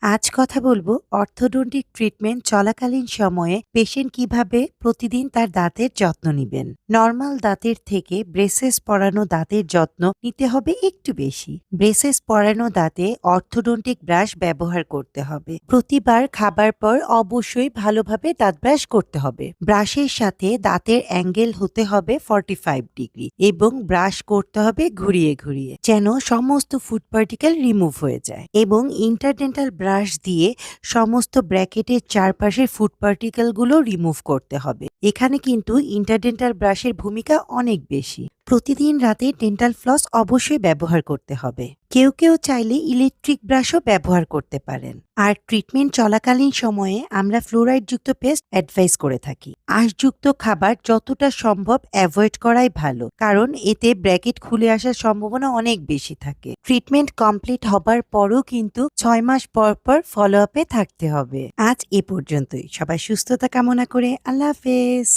আজ কথা বলবো অর্থোডন্টিক ট্রিটমেন্ট চলাকালীন সময়ে পেশেন্ট কিভাবে প্রতিদিন তার দাঁতের যত্ন নিবেন। নর্মাল দাঁতের থেকে ব্রেসেস পরানো দাঁতের যত্ন নিতে হবে একটু বেশি। ব্রেসেস পরানো দাঁতে অর্থোডন্টিক ব্রাশ ব্যবহার করতে হবে। প্রতিবার খাবার পর অবশ্যই ভালোভাবে দাঁত ব্রাশ করতে হবে। ব্রাশের সাথে দাঁতের অ্যাঙ্গেল হতে হবে 45 ডিগ্রি এবং ব্রাশ করতে হবে ঘুরিয়ে ঘুরিয়ে, যেন সমস্ত ফুড পার্টিকেল রিমুভ হয়ে যায়। এবং ইন্টারডেন্টাল ব্রাশ দিয়ে সমস্ত ব্র্যাকেটের চারপাশের ফুড পার্টিকেলগুলো রিমুভ করতে হবে। এখানে কিন্তু ইন্টারডেন্টাল ব্রাশের ভূমিকা অনেক বেশি। প্রতিদিন রাতে ডেন্টাল ফ্লস অবশ্যই ব্যবহার করতে হবে। কেউ কেউ চাইলে ইলেকট্রিক ব্রাশও ব্যবহার করতে পারেন। আর ট্রিটমেন্ট চলাকালীন সময়ে আমরা ফ্লোরাইডযুক্ত পেস্ট অ্যাডভাইস করে থাকি। আঁশযুক্ত খাবার যতটা সম্ভব অ্যাভয়েড করাই ভালো, কারণ এতে ব্র্যাকেট খুলে আসার সম্ভাবনা অনেক বেশি থাকে। ট্রিটমেন্ট কমপ্লিট হবার পরও কিন্তু 6 মাস পর পর ফলো আপে থাকতে হবে। আজ এ পর্যন্তই। সবাই সুস্থতা কামনা করে আল্লাহ হাফেজ।